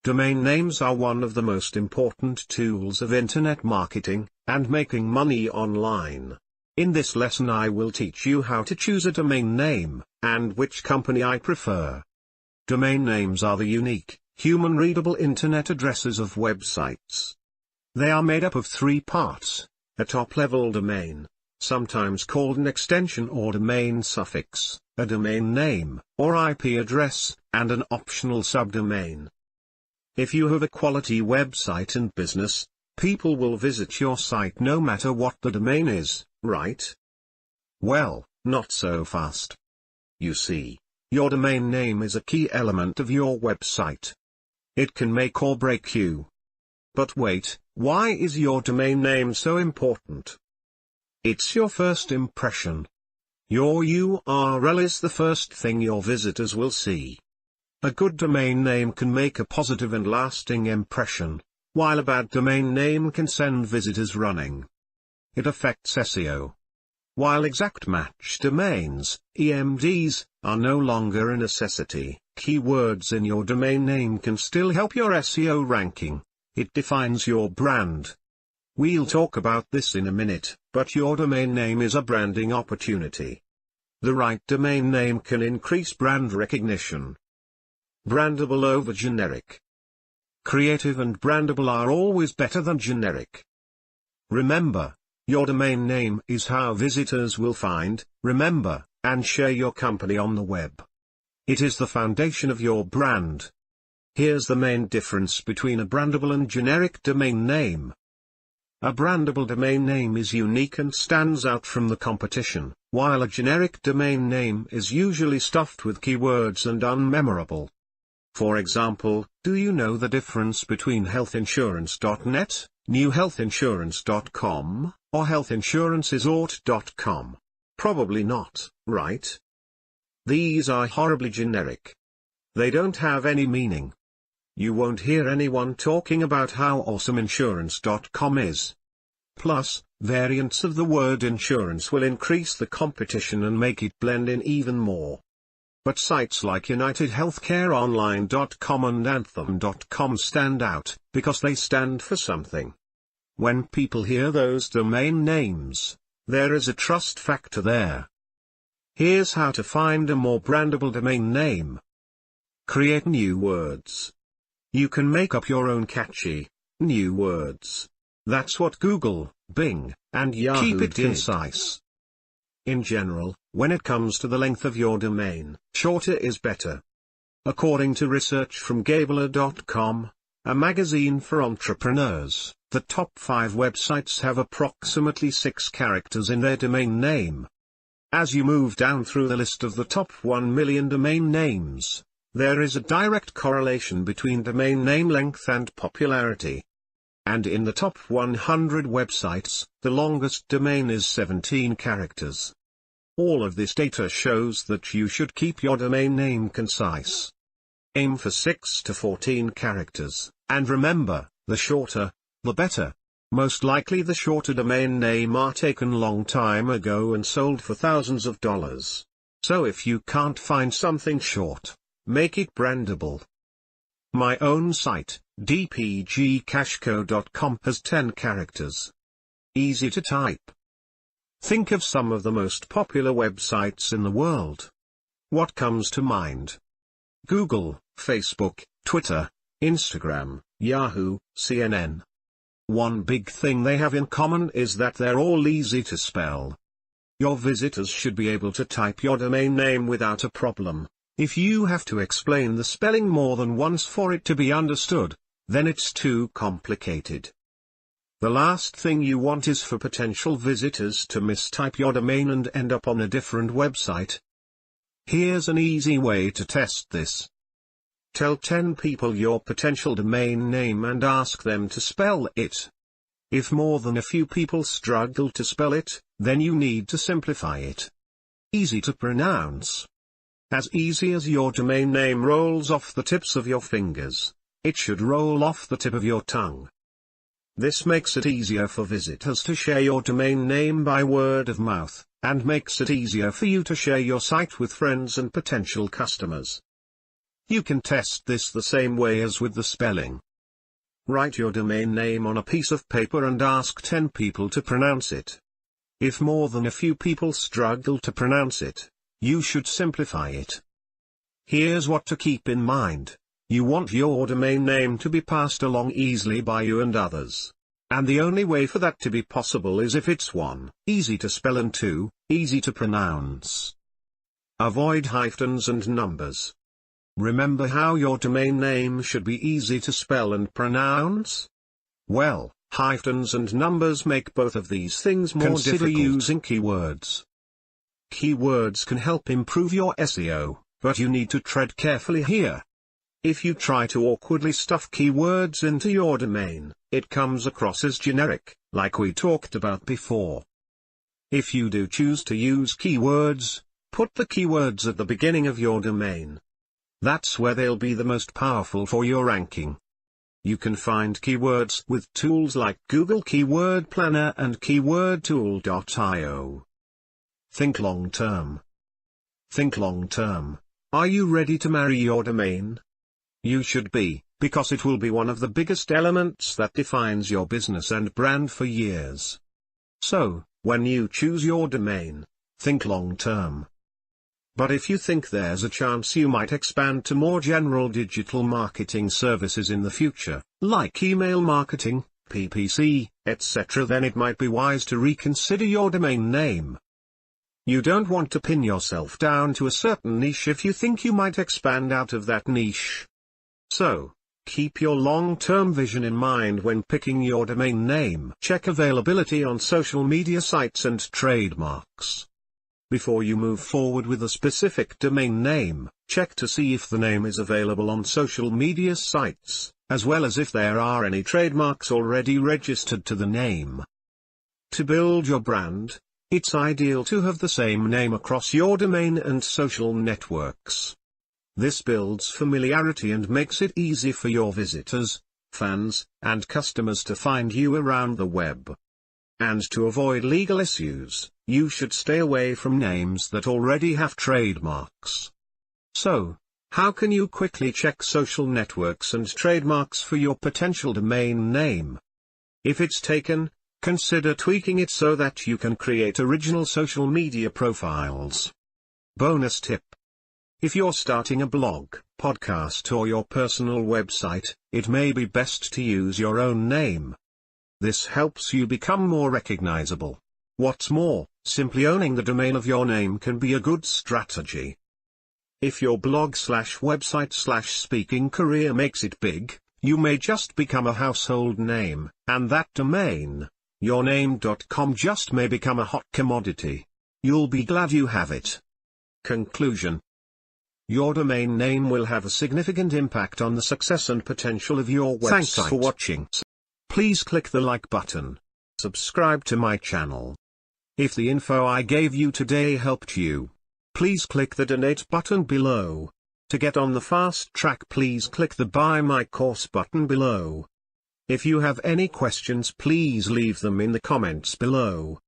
Domain names are one of the most important tools of internet marketing, and making money online. In this lesson I will teach you how to choose a domain name, and which company I prefer. Domain names are the unique, human-readable internet addresses of websites. They are made up of three parts: a top-level domain, sometimes called an extension or domain suffix, a domain name, or IP address, and an optional subdomain. If you have a quality website and business, people will visit your site no matter what the domain is, right? Well, not so fast. You see, your domain name is a key element of your website. It can make or break you. But wait, why is your domain name so important? It's your first impression. Your URL is the first thing your visitors will see. A good domain name can make a positive and lasting impression, while a bad domain name can send visitors running. It affects SEO. While exact match domains, EMDs, are no longer a necessity, keywords in your domain name can still help your SEO ranking. It defines your brand. We'll talk about this in a minute, but your domain name is a branding opportunity. The right domain name can increase brand recognition. Brandable over generic. Creative and brandable are always better than generic. Remember, your domain name is how visitors will find, remember, and share your company on the web. It is the foundation of your brand. Here's the main difference between a brandable and generic domain name. A brandable domain name is unique and stands out from the competition, while a generic domain name is usually stuffed with keywords and unmemorable. For example, do you know the difference between healthinsurance.net, newhealthinsurance.com, or healthinsuranceresort.com? Probably not, right? These are horribly generic. They don't have any meaning. You won't hear anyone talking about how awesome insurance.com is. Plus, variants of the word insurance will increase the competition and make it blend in even more. But sites like UnitedHealthcareOnline.com and Anthem.com stand out, because they stand for something. When people hear those domain names, there is a trust factor there. Here's how to find a more brandable domain name. Create new words. You can make up your own catchy, new words. That's what Google, Bing, and Yahoo did. Keep it concise. In general, when it comes to the length of your domain, shorter is better. According to research from Gabler.com, a magazine for entrepreneurs, the top 5 websites have approximately 6 characters in their domain name. As you move down through the list of the top 1 million domain names, there is a direct correlation between domain name length and popularity. And in the top 100 websites, the longest domain is 17 characters. All of this data shows that you should keep your domain name concise. Aim for 6 to 14 characters, and remember, the shorter, the better. Most likely the shorter domain name are taken long time ago and sold for thousands of dollars. So if you can't find something short, make it brandable. My own site, dpgcashco.com, has 10 characters. Easy to type. Think of some of the most popular websites in the world. What comes to mind? Google, Facebook, Twitter, Instagram, Yahoo, CNN. One big thing they have in common is that they're all easy to spell. Your visitors should be able to type your domain name without a problem. If you have to explain the spelling more than once for it to be understood, then it's too complicated. The last thing you want is for potential visitors to mistype your domain and end up on a different website. Here's an easy way to test this. Tell 10 people your potential domain name and ask them to spell it. If more than a few people struggle to spell it, then you need to simplify it. Easy to pronounce. As easy as your domain name rolls off the tips of your fingers, it should roll off the tip of your tongue. This makes it easier for visitors to share your domain name by word of mouth, and makes it easier for you to share your site with friends and potential customers. You can test this the same way as with the spelling. Write your domain name on a piece of paper and ask 10 people to pronounce it. If more than a few people struggle to pronounce it, you should simplify it. Here's what to keep in mind. You want your domain name to be passed along easily by you and others. And the only way for that to be possible is if it's 1, easy to spell, and 2, easy to pronounce. Avoid hyphens and numbers. Remember how your domain name should be easy to spell and pronounce? Well, hyphens and numbers make both of these things more difficult. Consider using keywords. Keywords can help improve your SEO, but you need to tread carefully here. If you try to awkwardly stuff keywords into your domain, it comes across as generic, like we talked about before. If you do choose to use keywords, put the keywords at the beginning of your domain. That's where they'll be the most powerful for your ranking. You can find keywords with tools like Google Keyword Planner and keywordtool.io. Think long term. Think long term. Are you ready to marry your domain? You should be, because it will be one of the biggest elements that defines your business and brand for years. So, when you choose your domain, think long term. But if you think there's a chance you might expand to more general digital marketing services in the future, like email marketing, PPC, etc., then it might be wise to reconsider your domain name. You don't want to pin yourself down to a certain niche if you think you might expand out of that niche. So, keep your long-term vision in mind when picking your domain name. Check availability on social media sites and trademarks. Before you move forward with a specific domain name, check to see if the name is available on social media sites, as well as if there are any trademarks already registered to the name. To build your brand, it's ideal to have the same name across your domain and social networks. This builds familiarity and makes it easy for your visitors, fans, and customers to find you around the web. And to avoid legal issues, you should stay away from names that already have trademarks. So, how can you quickly check social networks and trademarks for your potential domain name? If it's taken, consider tweaking it so that you can create original social media profiles. Bonus tip. If you're starting a blog, podcast, or your personal website, it may be best to use your own name. This helps you become more recognizable. What's more, simply owning the domain of your name can be a good strategy. If your blog/website/speaking career makes it big, you may just become a household name, and that domain, yourname.com, just may become a hot commodity. You'll be glad you have it. Conclusion. Your domain name will have a significant impact on the success and potential of your website. Thanks for watching. Please click the like button. Subscribe to my channel. If the info I gave you today helped you, please click the donate button below. To get on the fast track, please click the buy my course button below. If you have any questions, please leave them in the comments below.